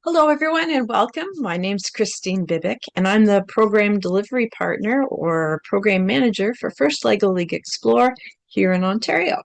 Hello, everyone, and welcome. My name's Christine Bibick, and I'm the Program Delivery Partner or Program Manager for First LEGO League Explore here in Ontario.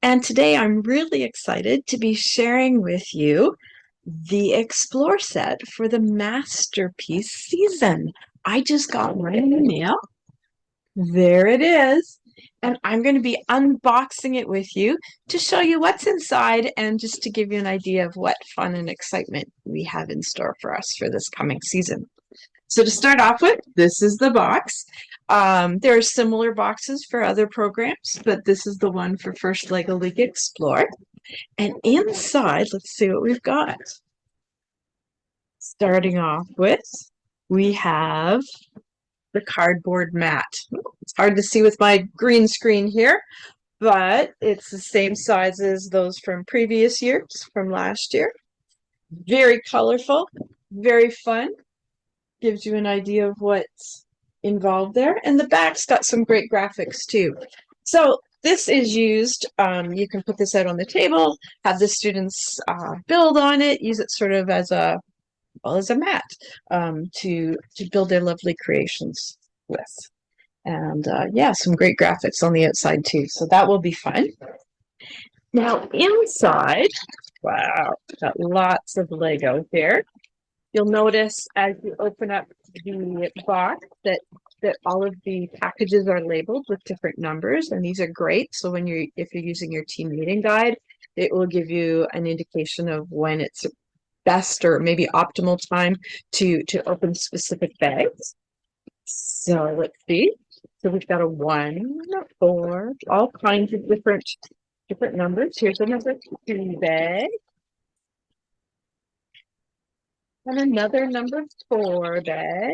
And today I'm really excited to be sharing with you the Explore set for the MasterPiece season. I just got mine in the mail. There it is. And I'm going to be unboxing it with you to show you what's inside and just to give you an idea of what fun and excitement we have in store for us for this coming season. So to start off with, this is the box. There are similar boxes for other programs, but this is the one for First LEGO League Explore. And inside, let's see what we've got. Starting off with, we have the cardboard mat. It's hard to see with my green screen here, but it's the same size as those from previous years, from last year. Very colorful, very fun. Gives you an idea of what's involved there. And the back's got some great graphics too. So this is used, you can put this out on the table, have the students build on it, use it sort of as a mat to build their lovely creations with. And yeah, some great graphics on the outside too. So that will be fun. Now inside, wow, got lots of Lego here. You'll notice as you open up the box that all of the packages are labeled with different numbers, and these are great. So when if you're using your team meeting guide, it will give you an indication of when it's best or maybe optimal time to open specific bags. So let's see. So we've got a 1, a 4, all kinds of different numbers. Here's a number 2 bag. And another number 4 bag.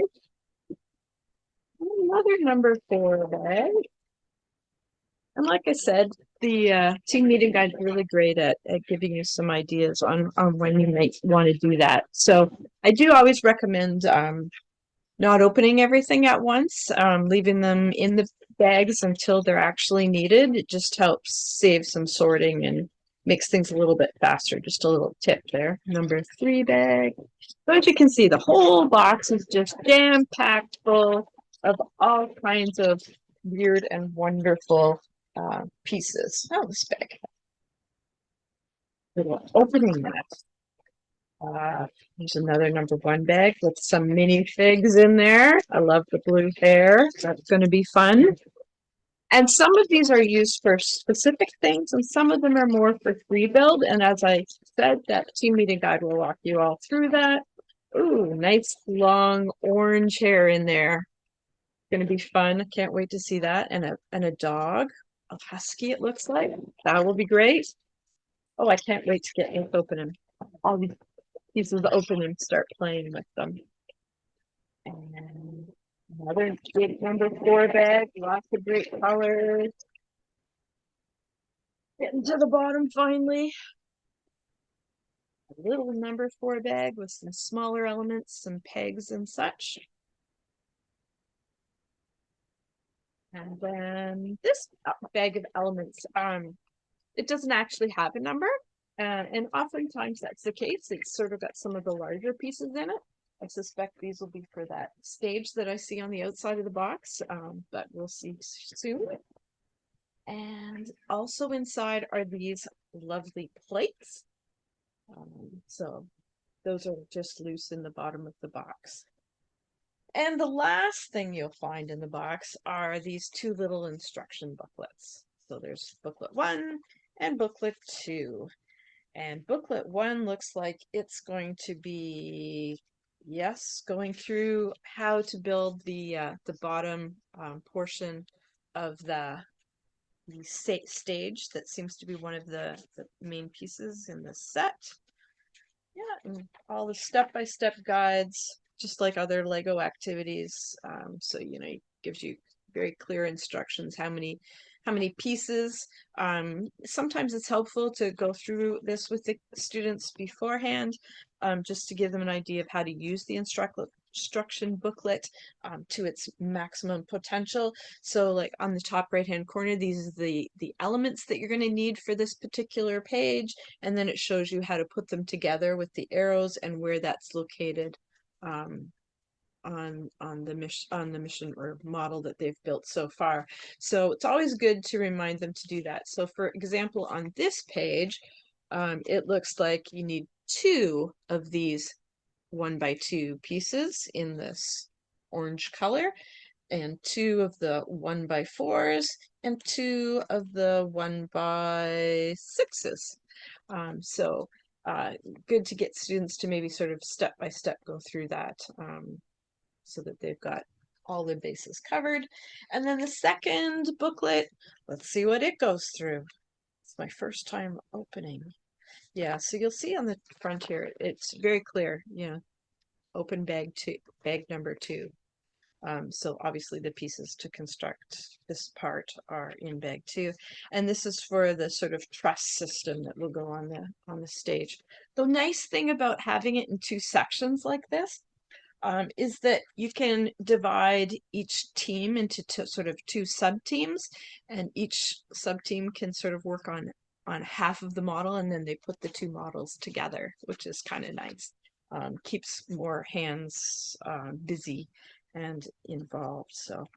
And another number 4 bag. And like I said, the team meeting guide is really great at giving you some ideas on when you might want to do that. So I do always recommend not opening everything at once, leaving them in the bags until they're actually needed. It just helps save some sorting and makes things a little bit faster. Just a little tip there. Number 3 bag. So as you can see, the whole box is just jam-packed full of all kinds of weird and wonderful pieces. Oh, this bag. Little opening that. There's another number 1 bag with some mini figs in there. I love the blue hair. That's going to be fun. And some of these are used for specific things, and some of them are more for free build. And as I said, that team meeting guide will walk you all through that. Ooh, nice long orange hair in there. Going to be fun. Can't wait to see that. And a dog, a husky it looks like. That will be great. Oh, I can't wait to get ink open all these pieces open and start playing with them. And another big number 4 bag, lots of great colors. Getting to the bottom finally. A little number 4 bag with some smaller elements, some pegs and such. And then this bag of elements, it doesn't actually have a number. And oftentimes that's the case. It's sort of got some of the larger pieces in it. I suspect these will be for that stage that I see on the outside of the box, but we'll see soon. And also inside are these lovely plates. So those are just loose in the bottom of the box. And the last thing you'll find in the box are these 2 little instruction booklets. So there's booklet 1 and booklet 2. And booklet 1 looks like it's going to be, yes, going through how to build the bottom portion of the stage that seems to be one of the main pieces in the set. Yeah, and all the step-by-step guides, just like other Lego activities. So, you know, it gives you very clear instructions, how many pieces. Sometimes it's helpful to go through this with the students beforehand, just to give them an idea of how to use the instruction instruction booklet to its maximum potential. So like on the top right hand corner, these are the elements that you're going to need for this particular page, and then it shows you how to put them together with the arrows and where that's located on the mission or model that they've built so far. So it's always good to remind them to do that. So for example, on this page, it looks like you need 2 of these 1x2 pieces in this orange color, and 2 of the 1x4s, and 2 of the 1x6s. So good to get students to maybe sort of step by step go through that, so that they've got all their bases covered. And then the second booklet, let's see what it goes through. It's my first time opening. Yeah, so you'll see on the front here, it's very clear, open bag number 2. So obviously the pieces to construct this part are in bag 2, and this is for the sort of truss system that will go on the stage. The nice thing about having it in 2 sections like this is that you can divide each team into sort of 2 sub-teams, and each sub-team can sort of work on half of the model, and then they put the 2 models together, which is kind of nice. Keeps more hands busy and involved. So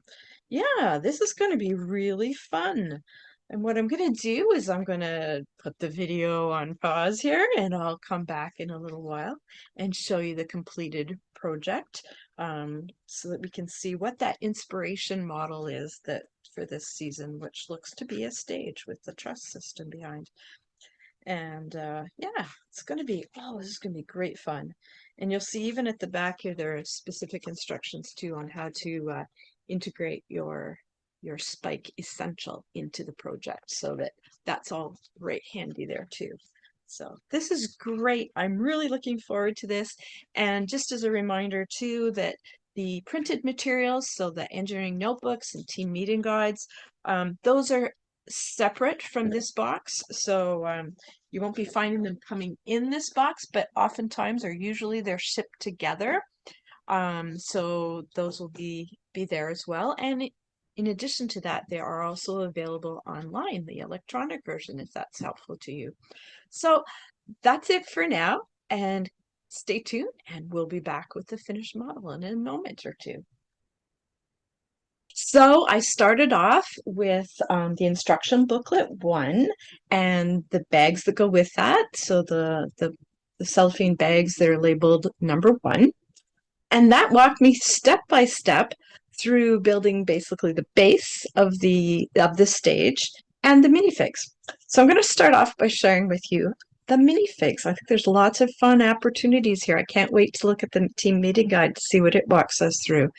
yeah, this is going to be really fun. And what I'm going to do is I'm going to put the video on pause here, and I'll come back in a little while and show you the completed project, so that we can see what that inspiration model is that for this season, which looks to be a stage with the truss system behind. And yeah, it's going to be, this is going to be great fun. And you'll see even at the back here, there are specific instructions too on how to integrate your spike essential into the project, so that's all right handy there too. So this is great. I'm really looking forward to this. And just as a reminder too, that the printed materials, so the engineering notebooks and team meeting guides, those are separate from this box. So you won't be finding them coming in this box, but oftentimes, or usually, they're shipped together. So those will be there as well. And in addition to that, they are also available online, the electronic version, if that's helpful to you. So that's it for now, and stay tuned, and we'll be back with the finished model in a moment or two. So I started off with the instruction booklet 1 and the bags that go with that. So the cellophane bags that are labeled number 1. And that walked me step by step through building basically the base of the stage and the minifigs. So I'm going to start off by sharing with you the minifigs. I think there's lots of fun opportunities here. I can't wait to look at the team meeting guide to see what it walks us through.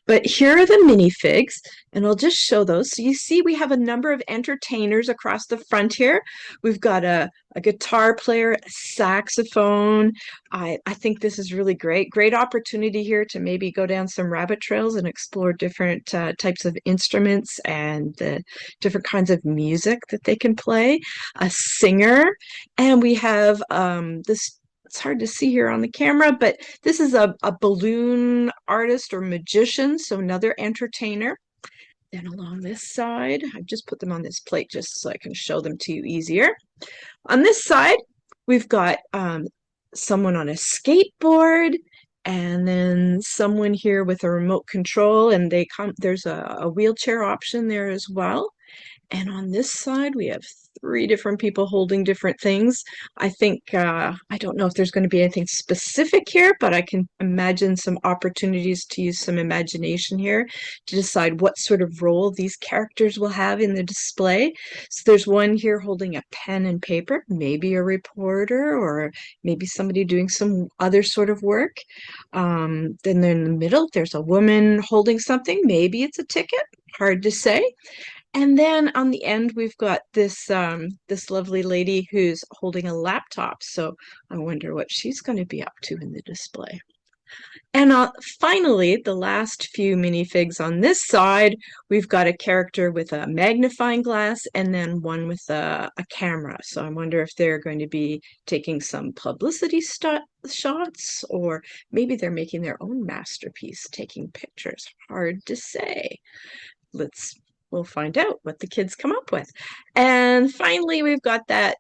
But here are the minifigs, and I'll just show those. So you see we have a number of entertainers across the front here. We've got a guitar player, a saxophone. I think this is really great. Great opportunity here to maybe go down some rabbit trails and explore different types of instruments and the different kinds of music that they can play. A singer, and we have this. It's hard to see here on the camera, but this is a balloon artist or magician, so another entertainer. Then along this side, I've just put them on this plate just so I can show them to you easier. On this side, we've got someone on a skateboard, and then someone here with a remote control, and there's a wheelchair option there as well. And on this side, we have 3 different people holding different things. I think, I don't know if there's going to be anything specific here, but I can imagine some opportunities to use some imagination here to decide what sort of role these characters will have in the display. So there's one here holding a pen and paper, maybe a reporter or maybe somebody doing some other sort of work. Then in the middle, there's a woman holding something. Maybe it's a ticket, hard to say. And then on the end, we've got this this lovely lady who's holding a laptop. So I wonder what she's going to be up to in the display. And finally, the last few minifigs on this side, we've got a character with a magnifying glass and then one with a camera. So I wonder if they're going to be taking some publicity shots, or maybe they're making their own masterpiece, taking pictures. Hard to say. We'll find out what the kids come up with. And finally, we've got that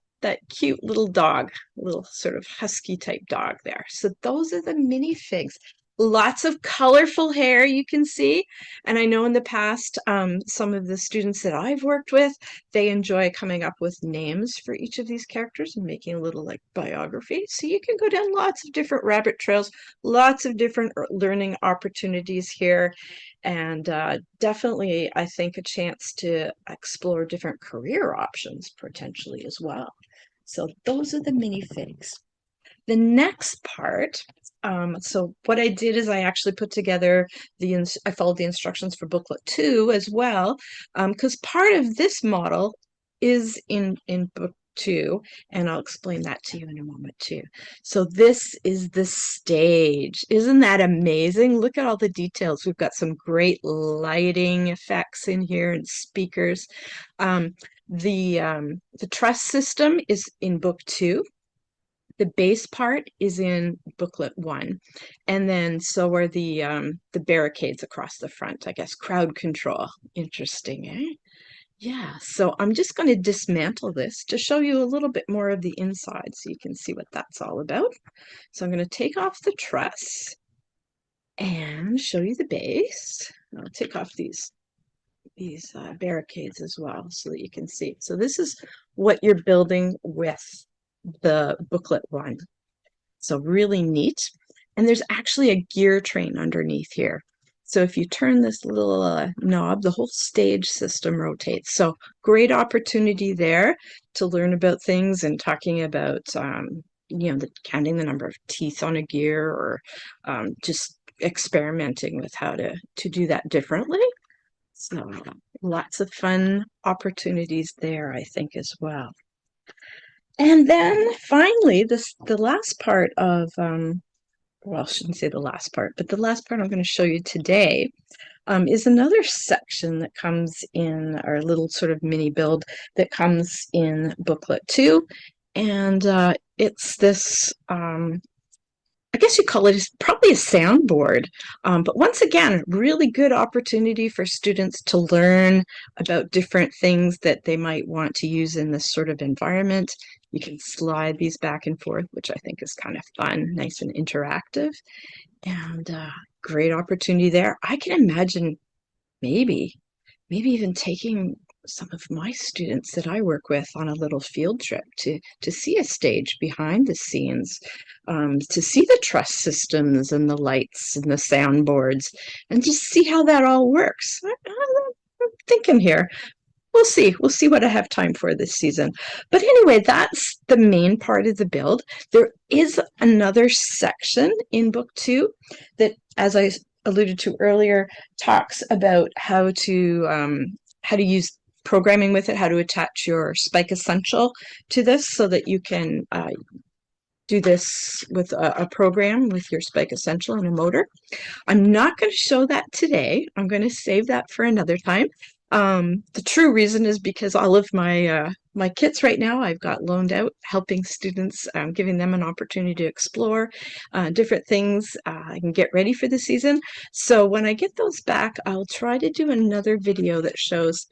cute little dog, little sort of husky type dog there. So those are the minifigs. Lots of colorful hair you can see. And I know in the past, some of the students that I've worked with, they enjoy coming up with names for each of these characters and making a little like biography. So you can go down lots of different rabbit trails, lots of different learning opportunities here. And definitely, I think, a chance to explore different career options potentially as well. So those are the minifigs. The next part, so what I did is I actually put together I followed the instructions for booklet 2 as well, because part of this model is in book 2, and I'll explain that to you in a moment too. So this is the stage. Isn't that amazing? Look at all the details. We've got some great lighting effects in here and speakers. The truss system is in book 2. The base part is in booklet 1, and then so are the barricades across the front. I guess crowd control. Interesting, eh? Yeah. So I'm just going to dismantle this to show you a little bit more of the inside, so you can see what that's all about. So I'm going to take off the truss and show you the base. I'll take off these barricades as well, so that you can see. So this is what you're building with the booklet 1. So really neat. And there's actually a gear train underneath here. So if you turn this little knob, the whole stage system rotates. So great opportunity there to learn about things and talking about, counting the number of teeth on a gear, or just experimenting with how to do that differently. So lots of fun opportunities there, I think, as well. And then finally, the last part of, well, I shouldn't say the last part, but the last part I'm going to show you today is another section that comes in our little sort of mini build that comes in booklet 2. And it's this, I guess you call it probably a soundboard, but once again, really good opportunity for students to learn about different things that they might want to use in this sort of environment. You can slide these back and forth, which I think is kind of fun, nice and interactive, and great opportunity there. I can imagine maybe even taking some of my students that I work with on a little field trip to see a stage behind the scenes, to see the truss systems and the lights and the soundboards, and just see how that all works. I'm thinking here. We'll see what I have time for this season. But anyway, that's the main part of the build. There is another section in book 2 that, as I alluded to earlier, talks about how to use programming with it, how to attach your Spike Essential to this so that you can do this with a program with your Spike Essential and a motor. I'm not going to show that today. I'm going to save that for another time. The true reason is because all of my my kits right now I've got loaned out, helping students, giving them an opportunity to explore different things and get ready for the season. So when I get those back, I'll try to do another video that shows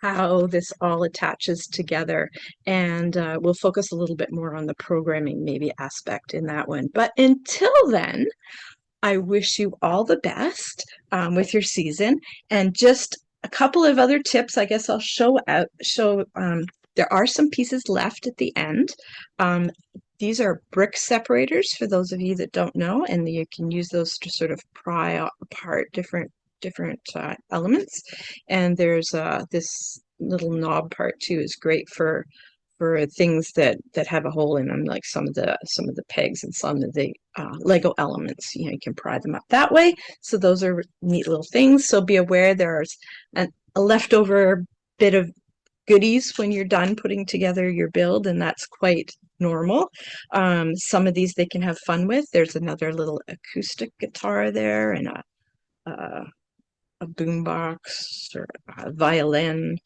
how this all attaches together, and we'll focus a little bit more on the programming maybe aspect in that one. But until then, I wish you all the best with your season. And just a couple of other tips, I guess I'll show there are some pieces left at the end. These are brick separators, for those of you that don't know, and you can use those to sort of pry apart different elements. And there's this little knob part too, is great for things that have a hole in them, like some of the pegs and some of the Lego elements. You can pry them up that way. So those are neat little things. So be aware there's a leftover bit of goodies when you're done putting together your build, and that's quite normal. Some of these they can have fun with. There's another little acoustic guitar there, and a boombox or a violin.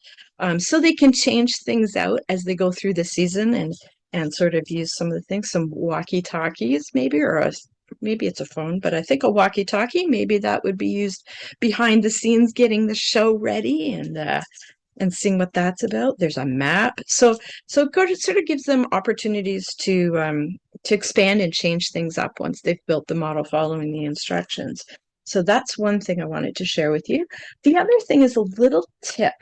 So they can change things out as they go through the season and sort of use some of the things, some walkie-talkies maybe, or maybe it's a phone, but I think a walkie-talkie, maybe that would be used behind the scenes getting the show ready and seeing what that's about. There's a map. So it sort of gives them opportunities to expand and change things up once they've built the model following the instructions. So that's one thing I wanted to share with you. The other thing is a little tip.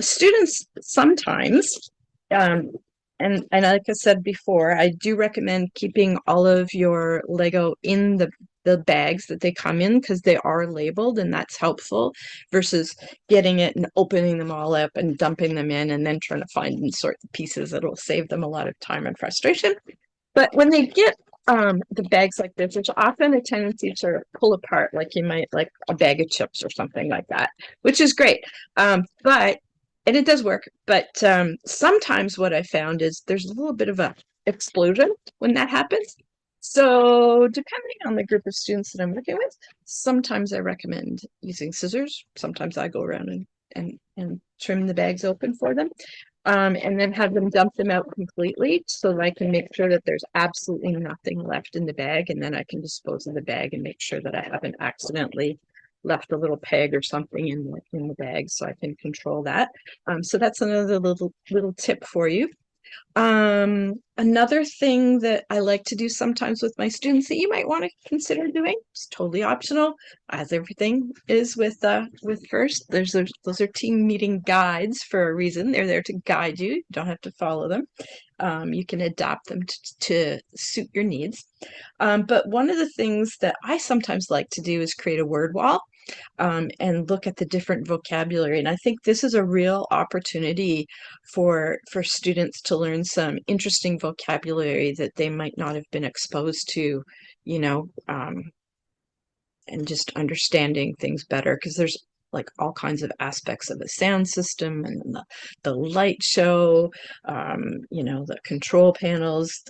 Students sometimes, and like I said before, I do recommend keeping all of your Lego in the bags that they come in, because they are labeled, and that's helpful versus getting it and opening them all up and dumping them in and then trying to find and sort the pieces. It'll save them a lot of time and frustration. But when they get the bags like this, there's often a tendency to pull apart, like you might like a bag of chips or something like that, which is great. And it does work, but sometimes what I found is there's a little bit of a explosion when that happens. So depending on the group of students that I'm working with, sometimes I recommend using scissors. Sometimes I go around and trim the bags open for them. And then have them dump them out completely so that I can make sure that there's absolutely nothing left in the bag, and then I can dispose of the bag and make sure that I haven't accidentally left a little peg or something in the bag, so I can control that. So that's another little tip for you. Another thing that I like to do sometimes with my students that you might want to consider doing, it's totally optional, as everything is with FIRST. Those are team meeting guides for a reason. They're there to guide you. You don't have to follow them. You can adapt them to suit your needs. But one of the things that I sometimes like to do is create a word wall. And look at the different vocabulary. And I think this is a real opportunity for students to learn some interesting vocabulary that they might not have been exposed to, you know, and just understanding things better, because there's like all kinds of aspects of the sound system and the light show, you know, the control panels,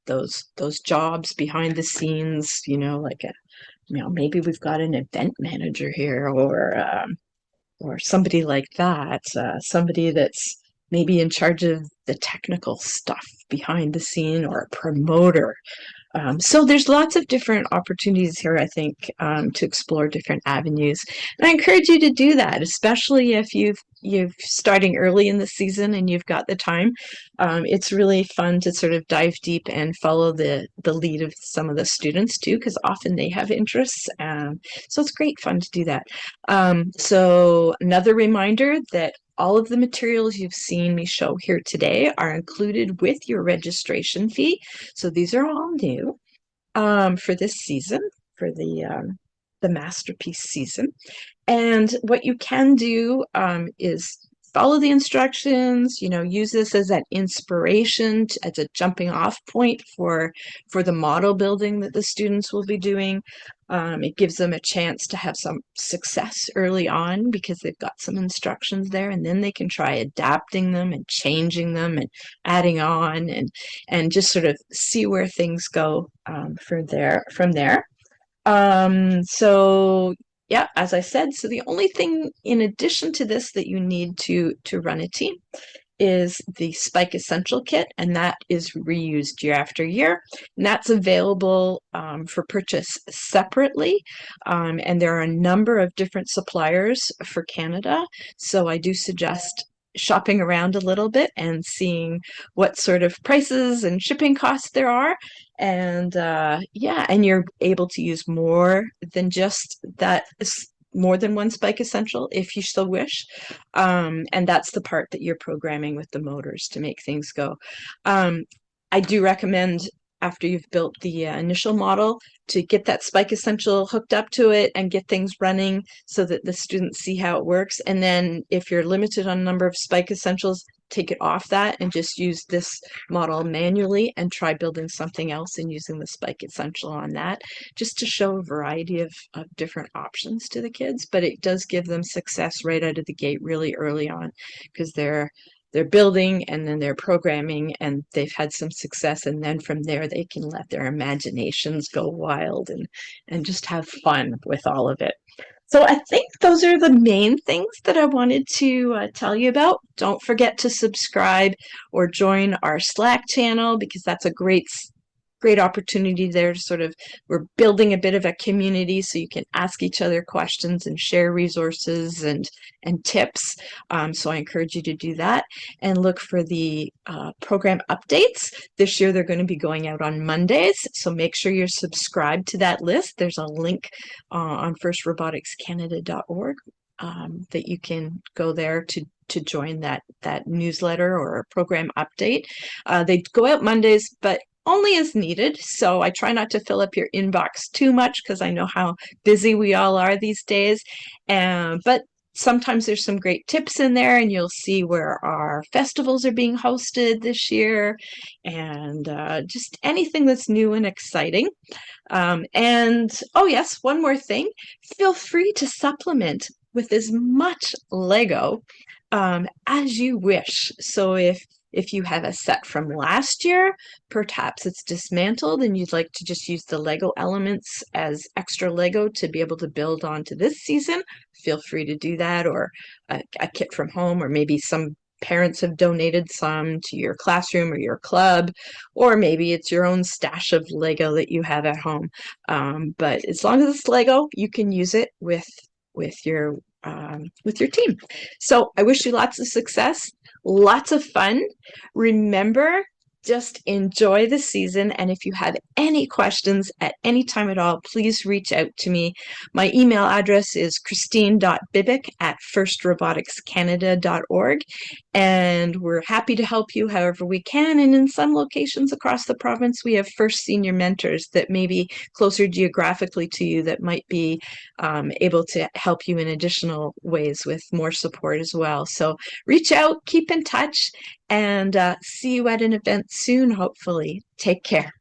those jobs behind the scenes, you know, like you know, maybe we've got an event manager here, or somebody like that, somebody that's maybe in charge of the technical stuff behind the scene, or a promoter. So there's lots of different opportunities here, I think, to explore different avenues. And I encourage you to do that, especially if you've starting early in the season and you've got the time. It's really fun to sort of dive deep and follow the lead of some of the students too, because often they have interests. So it's great fun to do that. So another reminder that all of the materials you've seen me show here today are included with your registration fee. So these are all new for this season, for the MasterPiece season. And what you can do is follow the instructions, you know, use this as an inspiration, as a jumping off point for the model building that the students will be doing. It gives them a chance to have some success early on because they've got some instructions there, and then they can try adapting them and changing them and adding on and just sort of see where things go from there. So yeah, as I said, so the only thing in addition to this that you need to run a team is the Spike Essential Kit, and that is reused year after year. And that's available for purchase separately. And there are a number of different suppliers for Canada. So I do suggest shopping around a little bit and seeing what sort of prices and shipping costs there are. And yeah, and you're able to use more than just that, more than one Spike Essential if you so wish. And that's the part that you're programming with the motors to make things go. I do recommend, after you've built the initial model, to get that Spike Essential hooked up to it and get things running so that the students see how it works. And then if you're limited on number of Spike Essentials, take it off that and just use this model manually and try building something else and using the Spike Essential on that, just to show a variety of different options to the kids. But it does give them success right out of the gate really early on, because they're they're building and then they're programming and they've had some success, and then from there they can let their imaginations go wild and just have fun with all of it. So I think those are the main things that I wanted to tell you about. Don't forget to subscribe or join our Slack channel, because that's a great opportunity there to sort of, we're building a bit of a community so you can ask each other questions and share resources and tips. So I encourage you to do that, and look for the program updates. This year they're going to be going out on Mondays, so make sure you're subscribed to that list. There's a link on firstroboticscanada.org that you can go there to join that newsletter or program update. They go out Mondays, but only as needed. So I try not to fill up your inbox too much, because I know how busy we all are these days. But sometimes there's some great tips in there, and you'll see where our festivals are being hosted this year, and just anything that's new and exciting. And oh yes, one more thing, feel free to supplement with as much Lego as you wish. So if you have a set from last year, perhaps it's dismantled and you'd like to just use the Lego elements as extra Lego to be able to build onto this season, feel free to do that. Or a kit from home, or maybe some parents have donated some to your classroom or your club, or maybe it's your own stash of Lego that you have at home. But as long as it's Lego, you can use it with your team. So I wish you lots of success, lots of fun. Remember, just enjoy the season. And if you have any questions at any time at all, please reach out to me. My email address is christine.bibic@firstroboticscanada.org. And we're happy to help you however we can. And in some locations across the province, we have first senior mentors that may be closer geographically to you that might be able to help you in additional ways with more support as well. So reach out, keep in touch, and see you at an event soon, hopefully. Take care.